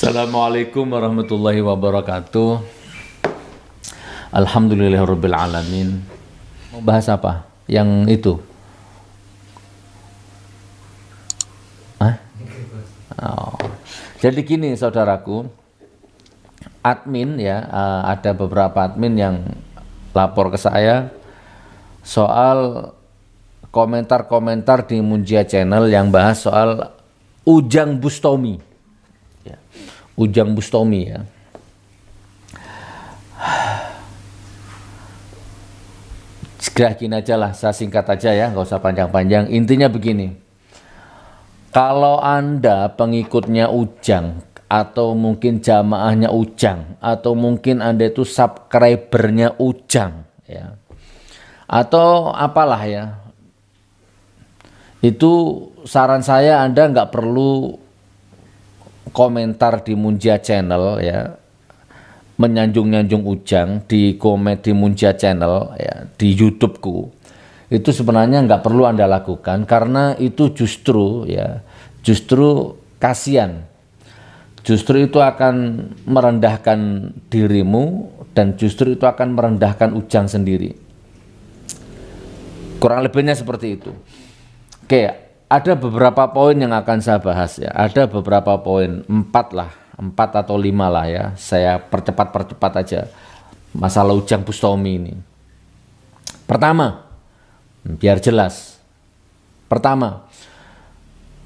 Assalamualaikum warahmatullahi wabarakatuh. Alhamdulillahirabbil alamin. Mau bahas apa? Yang itu? Hah? Oh. Jadi gini saudaraku, admin ya, ada beberapa admin yang lapor ke saya soal komentar-komentar di Munjia Channel yang bahas soal Ujang Bustomi. Ya. Ujang Bustomi ya. Segera gini aja lah, saya singkat aja ya, nggak usah panjang-panjang. Intinya begini, kalau Anda pengikutnya Ujang, atau mungkin jamaahnya Ujang, atau mungkin Anda itu subscribernya Ujang, ya, atau apalah ya, itu saran saya Anda nggak perlu komentar di Munjia Channel ya, menyanjung-nyanjung Ujang di komen di Munjia Channel ya, di YouTubeku. Itu sebenarnya nggak perlu Anda lakukan, karena itu justru kasihan. Justru itu akan merendahkan dirimu dan justru itu akan merendahkan Ujang sendiri. Kurang lebihnya seperti itu. Oke, ada beberapa poin yang akan saya bahas ya. Ada beberapa poin, 4 atau 5 lah ya. Saya percepat aja masalah Ujang Bustomi ini. Pertama, biar jelas. Pertama,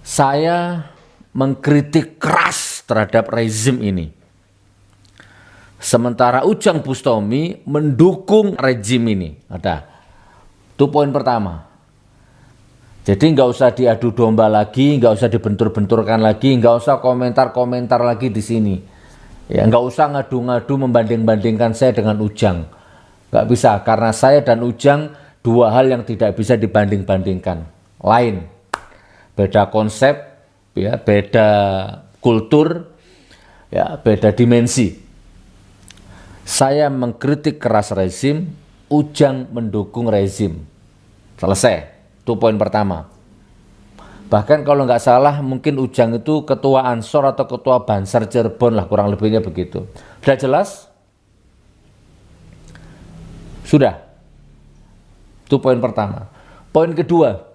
saya mengkritik keras terhadap rezim ini. Sementara Ujang Bustomi mendukung rezim ini. Ada. Itu poin pertama. Jadi nggak usah diadu domba lagi, nggak usah dibentur-benturkan lagi, nggak usah komentar-komentar lagi di sini. Ya, nggak usah ngadu-ngadu membanding-bandingkan saya dengan Ujang. Nggak bisa, karena saya dan Ujang dua hal yang tidak bisa dibanding-bandingkan. Lain, beda konsep, ya, beda kultur, ya, beda dimensi. Saya mengkritik keras rezim, Ujang mendukung rezim. Selesai. Itu poin pertama. Bahkan kalau nggak salah mungkin Ujang itu ketua Ansor atau ketua Bansar Cirebon lah, kurang lebihnya begitu. Sudah jelas? Sudah. Itu poin pertama. Poin kedua.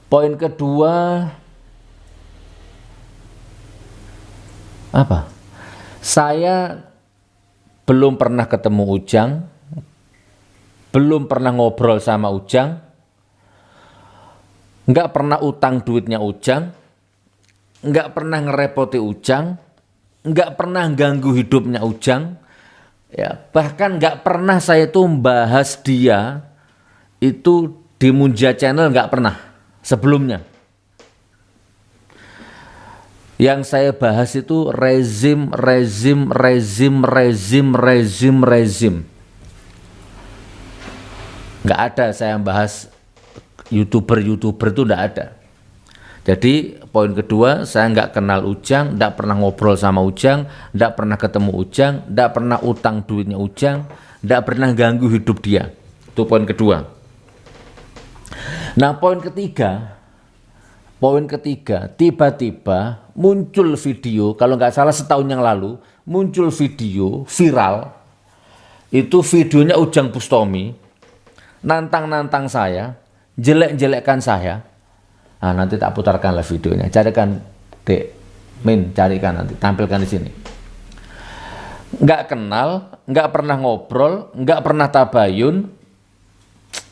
Poin kedua apa? Saya belum pernah ketemu Ujang, belum pernah ngobrol sama Ujang, nggak pernah utang duitnya Ujang, nggak pernah ngerepoti Ujang, nggak pernah ganggu hidupnya Ujang, ya, bahkan nggak pernah saya tuh membahas dia itu di Munjia Channel, nggak pernah sebelumnya. Yang saya bahas itu rezim. Nggak ada saya bahas YouTuber itu nggak ada. Jadi poin kedua, saya nggak kenal Ujang, nggak pernah ngobrol sama Ujang, nggak pernah ketemu Ujang, nggak pernah utang duitnya Ujang, nggak pernah ganggu hidup dia. Itu poin kedua. Nah poin ketiga, tiba-tiba muncul video, kalau nggak salah setahun yang lalu, muncul video viral, itu videonya Ujang Bustomi, nantang saya, jelek-jelekkan saya. Nah, nanti tak putarkan lah videonya. Carikan Dek Min, carikan nanti, tampilkan di sini. Nggak kenal, nggak pernah ngobrol, nggak pernah tabayun,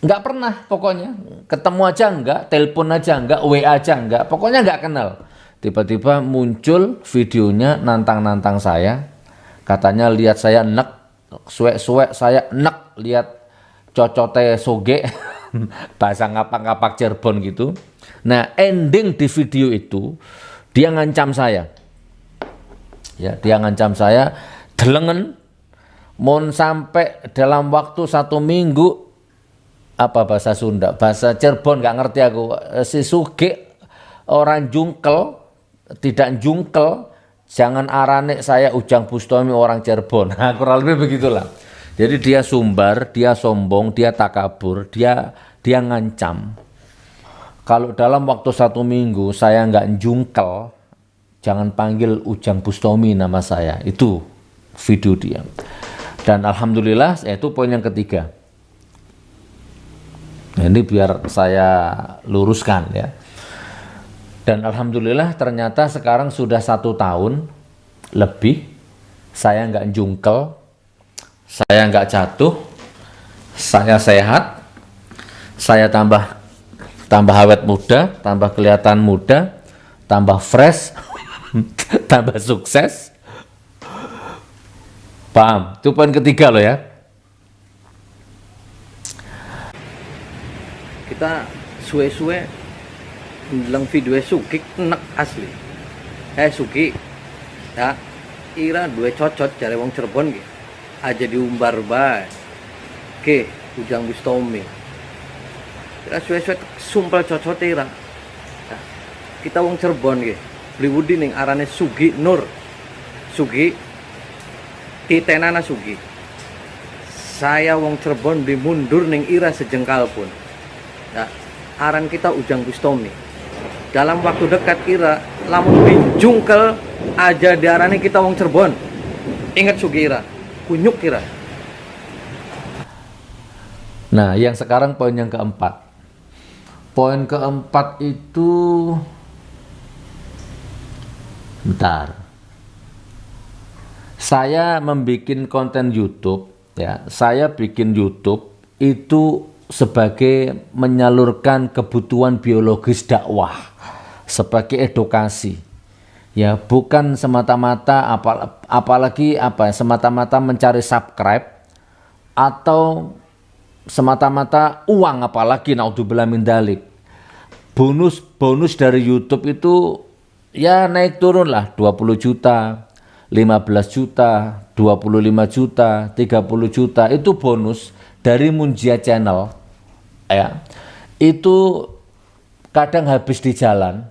nggak pernah pokoknya. Ketemu aja nggak, telepon aja nggak, WA aja nggak, pokoknya nggak kenal. Tiba-tiba muncul videonya nantang saya. Katanya lihat saya enek, suwek-suwek saya enek, lihat cocote soge. Bahasa ngapak-ngapak Cirebon gitu. Nah ending di video itu dia ngancam saya, ya, dia ngancam saya delengen, mon sampai dalam waktu 1 minggu, apa bahasa Sunda, bahasa Cirebon nggak ngerti aku, si suge orang jungkel, tidak jungkel, jangan arane saya Ujang Bustomi orang Cirebon. Nah, kurang lebih begitulah. Jadi dia sumbar, dia sombong, dia takabur, dia ngancam. Kalau dalam waktu 1 minggu saya nggak jungkel, jangan panggil Ujang Bustomi nama saya. Itu video dia. Dan alhamdulillah, itu poin yang ketiga. Nah, ini biar saya luruskan ya. Dan alhamdulillah ternyata sekarang sudah 1 tahun lebih saya nggak jungkel, saya nggak jatuh, saya sehat, saya tambah awet muda, tambah kelihatan muda, tambah fresh, tambah sukses. Paham? Itu poin ketiga loh ya. Kita suwe-suwe ndeleng video Sugi nek asli. Sugi ya ira duwe cocot jare wong Cirebon ki. Aja diumbar bae. Ke Ujang Bustomi. Kira suwe-suwe sumpel cocot ira. Ya, kita wong Cirebon ki. Bliwudi ning arane Sugi Nur. Sugi titenana Sugi. Saya wong Cirebon dimundur ning ira sejengkal pun. Ya, aran kita Ujang Bustomi. Dalam waktu dekat kira lamun binjungkel aja diarani kita wong Cirebon. Ingat Sugi ira, kunyuk kira. Nah, yang sekarang poin yang keempat. Poin keempat itu bentar. Saya membuat konten YouTube ya. Saya bikin YouTube itu sebagai menyalurkan kebutuhan biologis dakwah, sebagai edukasi ya, bukan semata-mata apalagi semata-mata mencari subscribe atau semata-mata uang, apalagi naudzubillah min dzalik. Bonus dari YouTube itu ya naik turun lah, 20 juta, 15 juta, 25 juta, 30 juta, itu bonus dari Munjia Channel. Ya, itu kadang habis di jalan,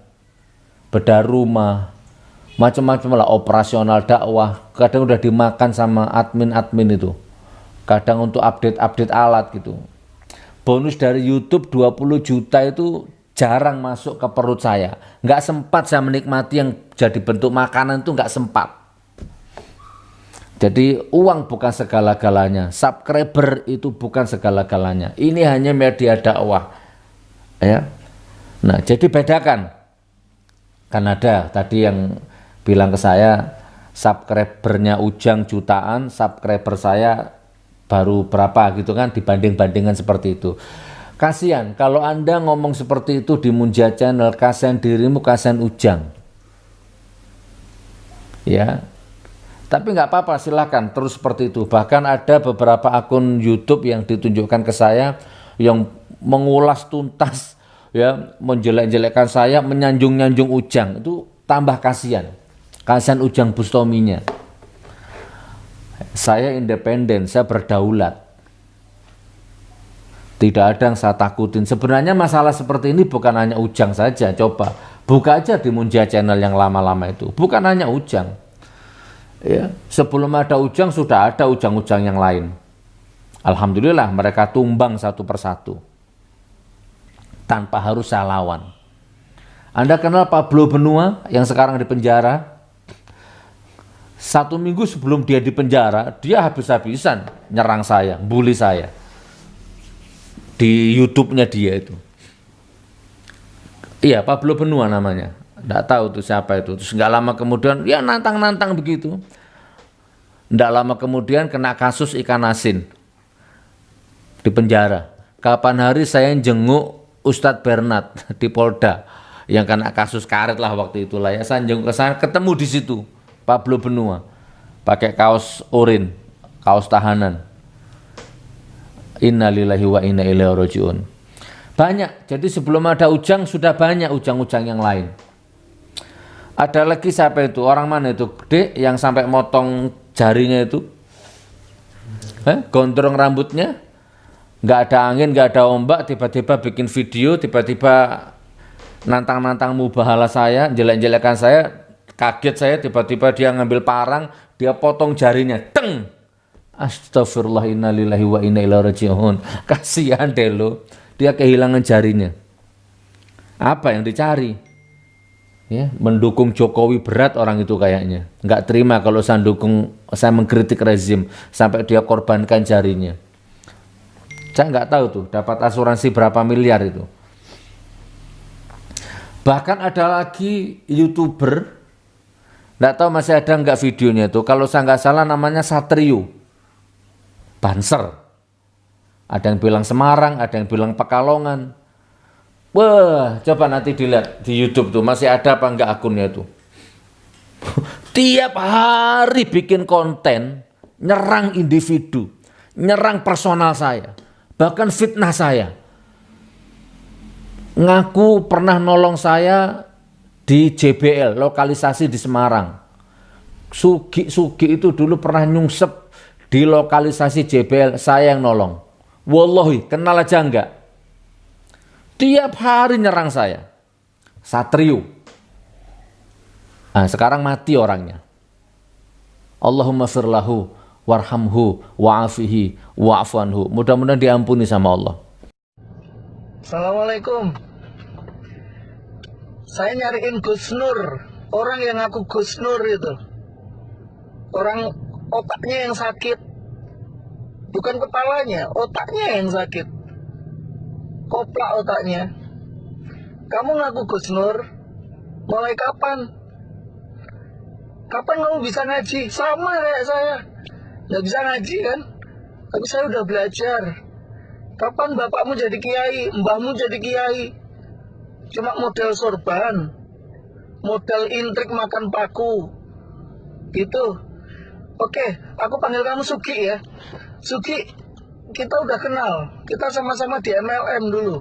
bedah rumah, macam-macam lah, operasional dakwah, kadang udah dimakan sama admin itu, kadang untuk update alat gitu. Bonus dari YouTube 20 juta itu jarang masuk ke perut saya, nggak sempat saya menikmati yang jadi bentuk makanan itu, nggak sempat. Jadi uang bukan segala-galanya, subscriber itu bukan segala-galanya. Ini hanya media dakwah, ya. Nah, jadi bedakan. Kan ada tadi yang bilang ke saya, subscribernya Ujang jutaan, subscriber saya baru berapa gitu kan, dibanding-bandingkan seperti itu. Kasihan kalau Anda ngomong seperti itu di Munjia Channel, kasihan dirimu, kasihan Ujang. Ya. Tapi nggak apa-apa, silahkan terus seperti itu. Bahkan ada beberapa akun YouTube yang ditunjukkan ke saya yang mengulas tuntas, ya, menjelek-jelekkan saya, menyanjung-nyanjung Ujang. Itu tambah kasihan Ujang Bustominya. Saya independen, saya berdaulat. Tidak ada yang saya takutin. Sebenarnya masalah seperti ini bukan hanya Ujang saja. Coba buka aja di Munjia Channel yang lama-lama itu. Bukan hanya Ujang. Ya, sebelum ada Ujang sudah ada Ujang-Ujang yang lain. Alhamdulillah mereka tumbang satu persatu tanpa harus saya lawan. Anda kenal Pablo Benua yang sekarang di penjara? 1 minggu sebelum dia di penjara, dia habis-habisan nyerang saya, bully saya di YouTube-nya dia itu. Iya, Pablo Benua namanya. Nggak tahu tuh siapa itu. Terus nggak lama kemudian ya nantang-nantang begitu. Nggak lama kemudian kena kasus ikan asin di penjara. Kapan hari saya jenguk Ustadz Bernard di Polda yang kena kasus karet lah waktu itu lah ya. Saya jenguk ke sana, ketemu di situ Pablo Benua pakai kaos orin, kaos tahanan. Innalillahi wa inna ilaihi rajiun. Banyak. Jadi sebelum ada Ujang sudah banyak Ujang-Ujang yang lain. Ada lagi siapa itu? Orang mana itu? Gede yang sampai motong jarinya itu. Gondrong rambutnya. Nggak ada angin, nggak ada ombak. Tiba-tiba bikin video. Tiba-tiba nantang-nantang mubahala saya. Jelek-jelekan saya. Kaget saya. Tiba-tiba dia ngambil parang. Dia potong jarinya. Teng! Astagfirullah, innalillahi wa inna ilaihi raji'un. Kasihan deh lo. Dia kehilangan jarinya. Apa yang dicari? Ya, mendukung Jokowi berat orang itu kayaknya. Nggak terima kalau saya mengkritik rezim sampai dia korbankan jarinya. Saya nggak tahu tuh dapat asuransi berapa miliar itu. Bahkan ada lagi YouTuber, nggak tahu masih ada nggak videonya itu. Kalau saya nggak salah namanya Satrio Banser. Ada yang bilang Semarang, ada yang bilang Pekalongan. Wah, coba nanti dilihat di YouTube tuh masih ada apa enggak akunnya itu. Tiap hari bikin konten, nyerang individu, nyerang personal saya, bahkan fitnah saya. Ngaku pernah nolong saya di JBL, lokalisasi di Semarang. Sugi itu dulu pernah nyungsep di lokalisasi JBL, saya yang nolong. Wallahi, kenal aja enggak? Tiap hari nyerang saya. Satrio. Nah, sekarang mati orangnya. Allahumma firlahu warhamhu wa'afihi wa'afanhu. Mudah-mudahan diampuni sama Allah. Assalamualaikum. Saya nyariin Gus Nur. Orang yang ngaku Gus Nur itu. Orang otaknya yang sakit. Bukan kepalanya, otaknya yang sakit. Koplak otaknya. Kamu ngaku Gus Nur, mulai kapan? Kapan kamu bisa ngaji? Sama kayak saya. Nggak bisa ngaji kan? Tapi saya udah belajar. Kapan bapakmu jadi kiai, mbahmu jadi kiai? Cuma model sorban, model intrik makan paku. Gitu. Oke, aku panggil kamu Sugi ya. Sugi, kita udah kenal. Kita sama-sama di MLM dulu.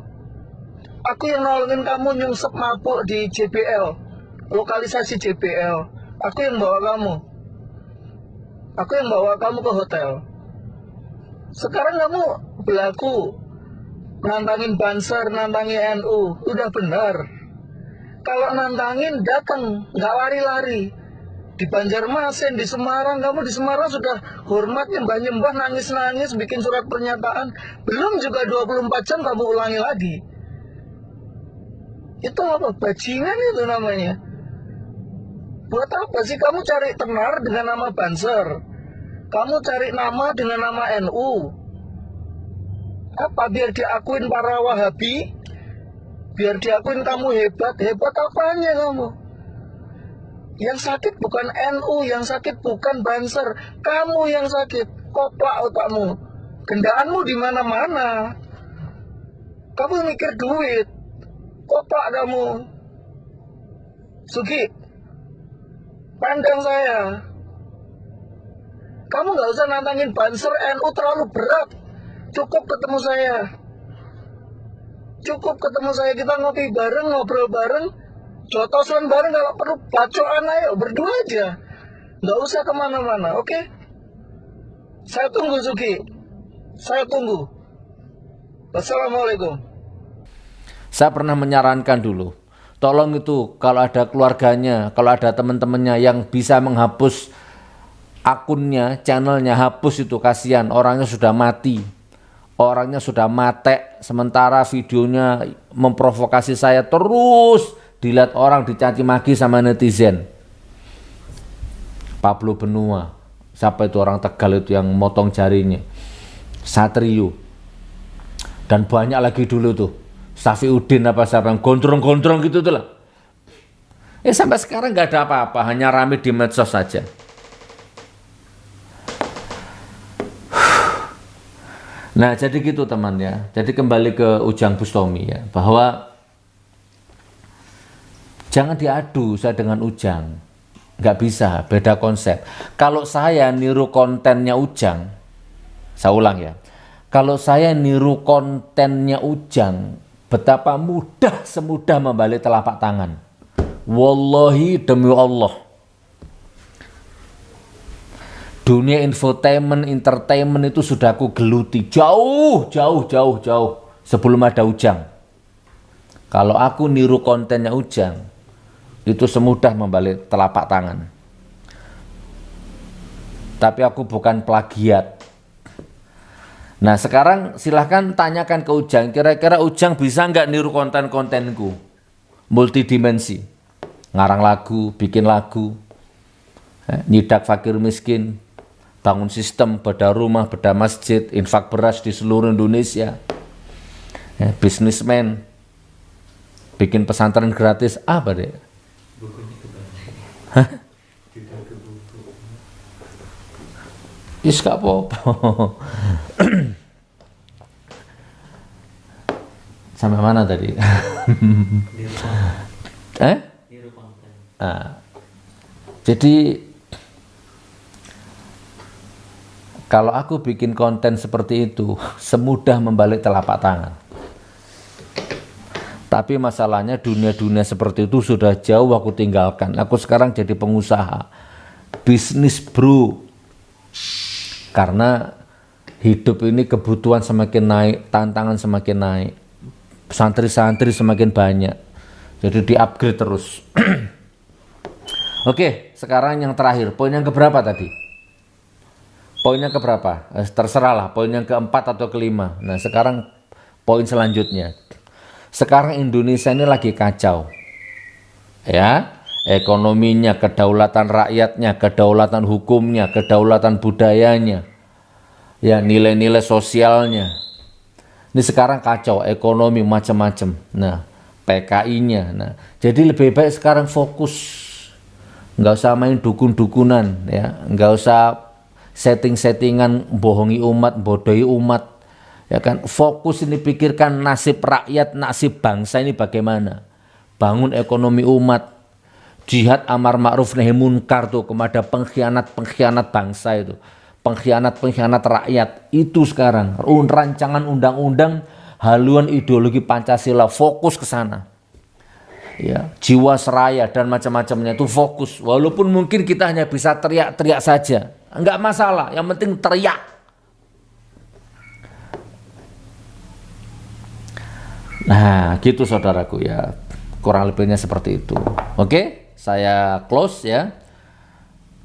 Aku yang nolongin kamu nyungsep mabuk di JBL, lokalisasi JBL. Aku yang bawa kamu. Aku yang bawa kamu ke hotel. Sekarang kamu berlaku nantangin Banser, nantangin NU. Udah benar. Kalau nantangin datang, nggak lari-lari. Di Banjarmasin, di Semarang, kamu di Semarang sudah hormat nyembah-nyembah, nangis-nangis, bikin surat pernyataan. Belum juga 24 jam kamu ulangi lagi. Itu apa? Bajingan itu namanya. Buat apa sih kamu cari tenar dengan nama Banser? Kamu cari nama dengan nama NU? Apa? Biar diakuin para Wahabi? Biar diakuin kamu hebat? Hebat apanya kamu? Yang sakit bukan NU, yang sakit bukan Banser. Kamu yang sakit. Koplak otakmu. Gendaanmu di mana-mana. Kamu mikir duit. Koplak kamu. Sugi, pandang saya. Kamu nggak usah nantangin Banser, NU terlalu berat. Cukup ketemu saya. Cukup ketemu saya, kita ngopi bareng, ngobrol bareng. Jotosan bareng, kalau perlu bacoan ayo, berdua aja. Nggak usah kemana-mana, oke? Saya tunggu Sugi. Saya tunggu. Wassalamualaikum. Saya pernah menyarankan dulu, tolong itu kalau ada keluarganya, kalau ada teman-temannya yang bisa menghapus akunnya, channelnya, hapus itu, kasihan, orangnya sudah mati. Orangnya sudah mate, sementara videonya memprovokasi saya terus dilihat orang, dicaci maki sama netizen. Pablo Benua, siapa itu orang Tegal itu yang motong jarinya, Satrio, dan banyak lagi dulu tuh, Safiuddin apa siapa yang gondrong-gondrong gitu tuh lah. Sampai sekarang nggak ada apa-apa, hanya rame di medsos saja. Nah jadi gitu teman ya, jadi kembali ke Ujang Bustami ya, bahwa jangan diadu saya dengan Ujang, nggak bisa, beda konsep. Kalau saya niru kontennya Ujang, saya ulang ya, kalau saya niru kontennya Ujang, betapa mudah, semudah membalik telapak tangan. Wallahi demi Allah. Dunia infotainment, entertainment itu sudah aku geluti jauh sebelum ada Ujang. Kalau aku niru kontennya Ujang, itu semudah membalik telapak tangan. Tapi aku bukan plagiat. Nah sekarang silahkan tanyakan ke Ujang, kira-kira Ujang bisa nggak niru konten-kontenku multidimensi. ngarang lagu, bikin lagu, nyidak fakir miskin, bangun sistem, bedah rumah, bedah masjid, infak beras di seluruh Indonesia, bisnismen, bikin pesantren gratis, apa deh? Hah? Is gak apa-apa. Sampai mana tadi? Jadi kalau aku bikin konten seperti itu, semudah membalik telapak tangan. Tapi masalahnya dunia-dunia seperti itu sudah jauh aku tinggalkan. Aku sekarang jadi pengusaha, bisnis bro. Karena hidup ini kebutuhan semakin naik, tantangan semakin naik, santri-santri semakin banyak. Jadi di-upgrade terus. Oke, sekarang yang terakhir, poin yang keberapa tadi? Poinnya keberapa? Terserahlah, poin yang keempat atau kelima. Nah, sekarang poin selanjutnya. Sekarang Indonesia ini lagi kacau. Ya, ekonominya, kedaulatan rakyatnya, kedaulatan hukumnya, kedaulatan budayanya. Ya, nilai-nilai sosialnya. Ini sekarang kacau, ekonomi macam-macam. Nah, PKI-nya. Nah, jadi lebih baik sekarang fokus. Nggak usah main dukun-dukunan, ya, nggak usah setting-settingan bohongi umat, bodohi umat, ya kan. Fokus ini pikirkan nasib rakyat, nasib bangsa ini bagaimana. Bangun ekonomi umat, jihad amar ma'ruf nahi munkar tuh kepada pengkhianat-pengkhianat bangsa itu, pengkhianat-pengkhianat rakyat itu sekarang. Rancangan undang-undang haluan ideologi Pancasila, fokus ke sana. Ya, jiwa seraya dan macam-macamnya itu fokus. Walaupun mungkin kita hanya bisa teriak-teriak saja, enggak masalah, yang penting teriak. Nah, gitu saudaraku ya, kurang lebihnya seperti itu. Oke, saya close ya.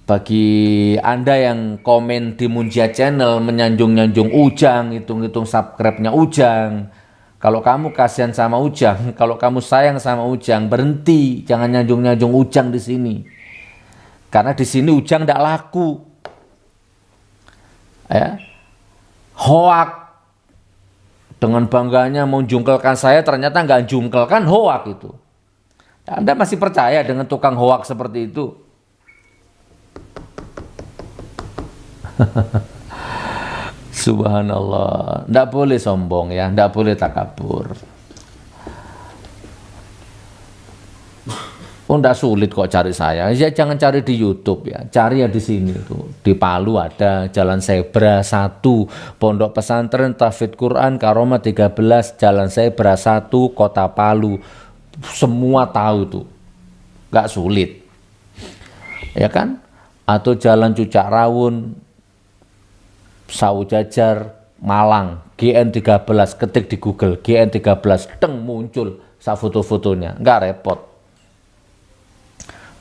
Bagi Anda yang komen di Munjia Channel menyanjung-nyanjung Ujang, hitung-hitung subscribe-nya Ujang. Kalau kamu kasihan sama Ujang, kalau kamu sayang sama Ujang, berhenti, jangan nyanjung-nyanjung Ujang di sini. Karena di sini Ujang tidak laku. Ya. Hoak. Dengan bangganya menjungkelkan saya, ternyata nggak jungkelkan, hoak itu. Anda masih percaya dengan tukang hoak seperti itu? Subhanallah, tidak boleh sombong ya, tidak boleh takabur. Oh, tidak sulit kok cari saya. Ya jangan cari di YouTube ya, cari ya di sini tuh. Di Palu ada Jalan Zebra 1, Pondok Pesantren Tahfidz Quran Karomah 13, Jalan Zebra 1, Kota Palu. Semua tahu tuh, nggak sulit, ya kan? Atau Jalan Cucak Rawun, Sawu Jajar, Malang, GN13, ketik di Google, GN13, teng muncul sa foto-fotonya, nggak repot.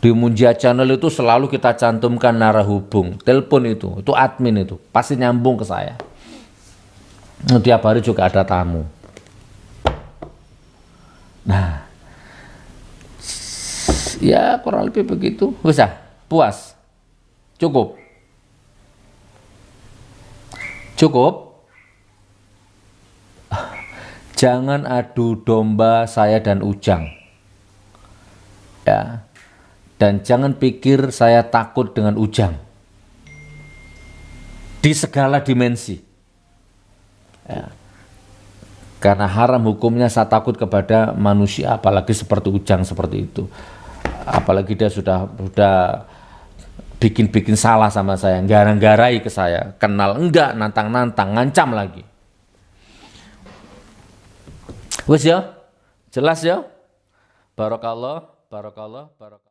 Di Munjia Channel itu selalu kita cantumkan narah hubung, telepon itu admin itu, pasti nyambung ke saya. Tiap hari juga ada tamu. Nah, ya kurang lebih begitu, bisa, puas, cukup. Cukup. Jangan adu domba saya dan Ujang. Ya. Dan jangan pikir saya takut dengan Ujang. Di segala dimensi. Ya. Karena haram hukumnya saya takut kepada manusia, apalagi seperti Ujang seperti itu. Apalagi dia sudah bikin salah sama saya, garang-garai ke saya, kenal enggak, nantang-nantang, ngancam lagi. Wes ya, jelas ya. Barakallah, barakallah, barakallah.